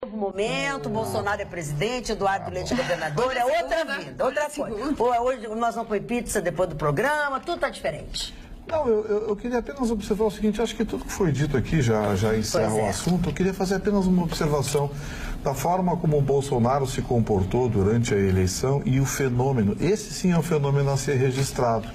Novo momento, Bolsonaro é presidente, Eduardo Leite é governador, é outra vida, outra coisa. Hoje nós vamos comer pizza depois do programa, tudo tá diferente. Não, eu queria apenas observar o seguinte, acho que tudo que foi dito aqui já encerra o assunto. Eu queria fazer apenas uma observação da forma como o Bolsonaro se comportou durante a eleição e o fenômeno, esse sim é um fenômeno a ser registrado.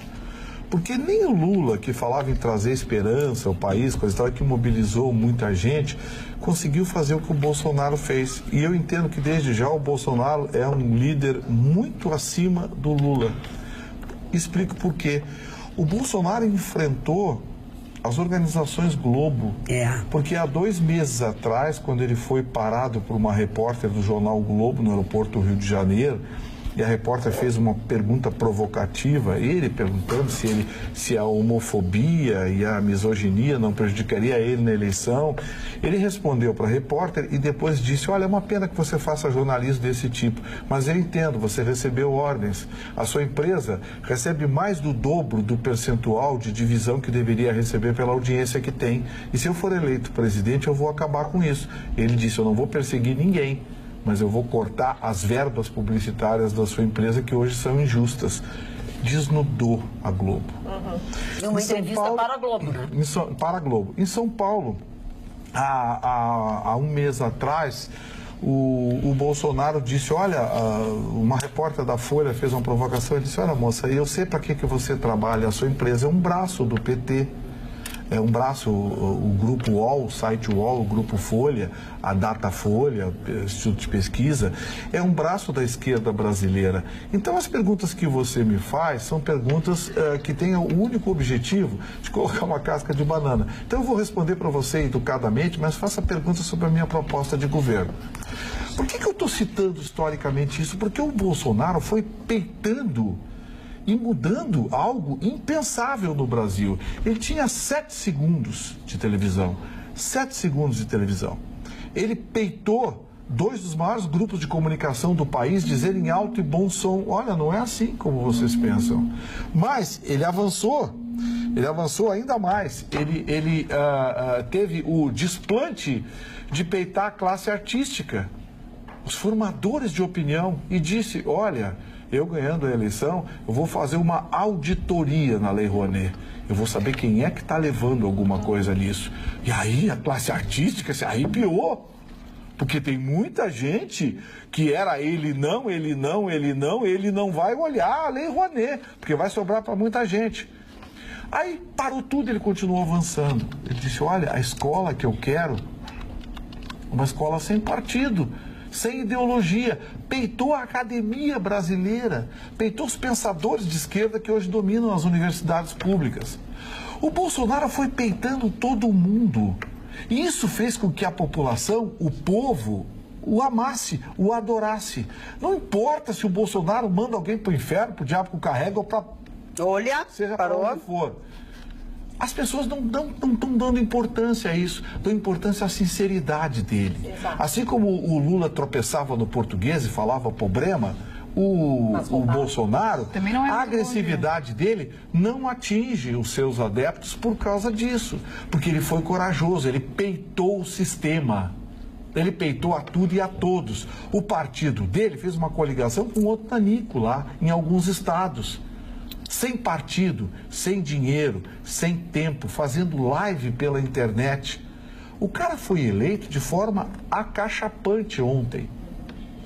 Porque nem o Lula, que falava em trazer esperança ao país, coisa e tal, que mobilizou muita gente, conseguiu fazer o que o Bolsonaro fez. E eu entendo que desde já o Bolsonaro é um líder muito acima do Lula. Explico por quê. O Bolsonaro enfrentou as organizações Globo, porque há 2 meses atrás, quando ele foi parado por uma repórter do jornal Globo no aeroporto do Rio de Janeiro, e a repórter fez uma pergunta provocativa, ele perguntando se a homofobia e a misoginia não prejudicaria ele na eleição. Ele respondeu para a repórter e depois disse, olha, é uma pena que você faça jornalismo desse tipo, mas eu entendo, você recebeu ordens. A sua empresa recebe mais do dobro do percentual de divisão que deveria receber pela audiência que tem. E se eu for eleito presidente, eu vou acabar com isso. Ele disse, eu não vou perseguir ninguém, mas eu vou cortar as verbas publicitárias da sua empresa que hoje são injustas. Desnudou a Globo. Numa entrevista para a Globo, né? Para a Globo. Em São Paulo, há um mês atrás, o Bolsonaro disse, olha, uma repórter da Folha fez uma provocação e disse, olha moça, eu sei para que você trabalha, a sua empresa é um braço do PT. É um braço, o Grupo UOL, o site UOL, o Grupo Folha, a Datafolha, Instituto de Pesquisa, é um braço da esquerda brasileira. Então, as perguntas que você me faz são perguntas que têm o único objetivo de colocar uma casca de banana. Então, eu vou responder para você educadamente, mas faça perguntas sobre a minha proposta de governo. Por que eu estou citando historicamente isso? Porque o Bolsonaro foi peitando e mudando algo impensável no Brasil. Ele tinha 7 segundos de televisão. 7 segundos de televisão. Ele peitou 2 dos maiores grupos de comunicação do país dizerem em alto e bom som, olha, não é assim como vocês pensam. Mas ele avançou ainda mais. Ele teve o desplante de peitar a classe artística, os formadores de opinião, e disse, olha, eu ganhando a eleição, eu vou fazer uma auditoria na Lei Rouanet. Eu vou saber quem é que está levando alguma coisa nisso. E aí a classe artística se arrepiou. Porque tem muita gente que era ele não vai olhar a Lei Rouanet, porque vai sobrar para muita gente. Aí parou tudo, ele continuou avançando. Ele disse, olha, a escola que eu quero, uma escola sem partido, sem ideologia, peitou a academia brasileira, peitou os pensadores de esquerda que hoje dominam as universidades públicas. O Bolsonaro foi peitando todo mundo. E isso fez com que a população, o povo, o amasse, o adorasse. Não importa se o Bolsonaro manda alguém para o inferno, para o diabo que o carrega ou para... Olha, seja para onde for. As pessoas não estão dando importância a isso, dão importância à sinceridade dele. Exato. Assim como o Lula tropeçava no português e falava problema, o Bolsonaro, a agressividade dele não atinge os seus adeptos por causa disso. Porque ele foi corajoso, ele peitou o sistema. Ele peitou a tudo e a todos. O partido dele fez uma coligação com outro nanico lá, em alguns estados. Sem partido, sem dinheiro, sem tempo, fazendo live pela internet. O cara foi eleito de forma acachapante ontem.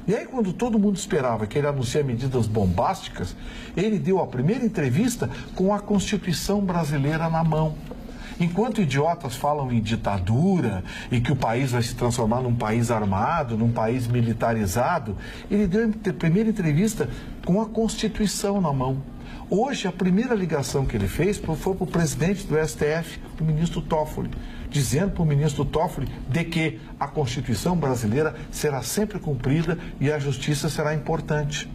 E aí, quando todo mundo esperava que ele anunciasse medidas bombásticas, ele deu a primeira entrevista com a Constituição brasileira na mão. Enquanto idiotas falam em ditadura e que o país vai se transformar num país armado, num país militarizado, ele deu a primeira entrevista com a Constituição na mão. Hoje, a primeira ligação que ele fez foi para o presidente do STF, o ministro Toffoli, dizendo para o ministro Toffoli de que a Constituição brasileira será sempre cumprida e a justiça será importante.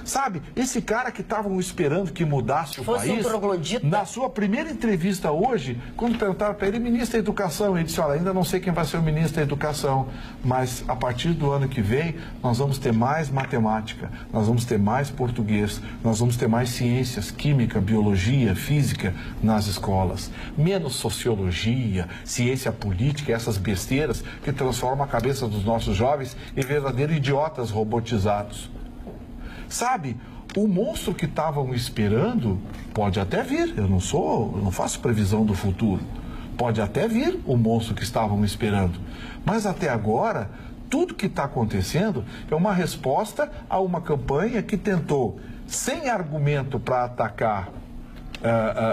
Sabe, esse cara que estavam esperando que mudasse o Fosse um país, troglodita. na sua primeira entrevista hoje, quando perguntaram para ele, ministro da Educação, ele disse, olha, ainda não sei quem vai ser o ministro da Educação, mas a partir do ano que vem, nós vamos ter mais matemática, nós vamos ter mais português, nós vamos ter mais ciências, química, biologia, física nas escolas, menos sociologia, ciência política, essas besteiras que transformam a cabeça dos nossos jovens em verdadeiros idiotas robotizados. Sabe, o monstro que estavam esperando pode até vir, eu não faço previsão do futuro, pode até vir o monstro que estavam esperando, mas até agora, tudo que está acontecendo é uma resposta a uma campanha que tentou, sem argumento para atacar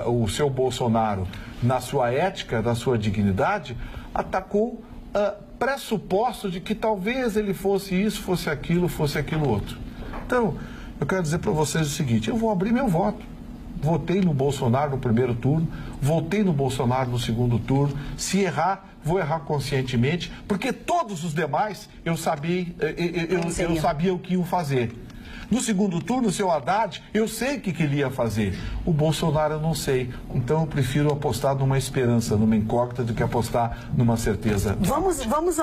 o seu Bolsonaro na sua ética, na sua dignidade, atacou pressuposto de que talvez ele fosse isso, fosse aquilo outro. Então, eu quero dizer para vocês o seguinte, eu vou abrir meu voto. Votei no Bolsonaro no primeiro turno, votei no Bolsonaro no segundo turno. Se errar, vou errar conscientemente, porque todos os demais eu sabia o que iam fazer. No segundo turno, o seu Haddad, eu sei o que ele ia fazer. O Bolsonaro eu não sei. Então eu prefiro apostar numa esperança, numa incógnita, do que apostar numa certeza. Vamos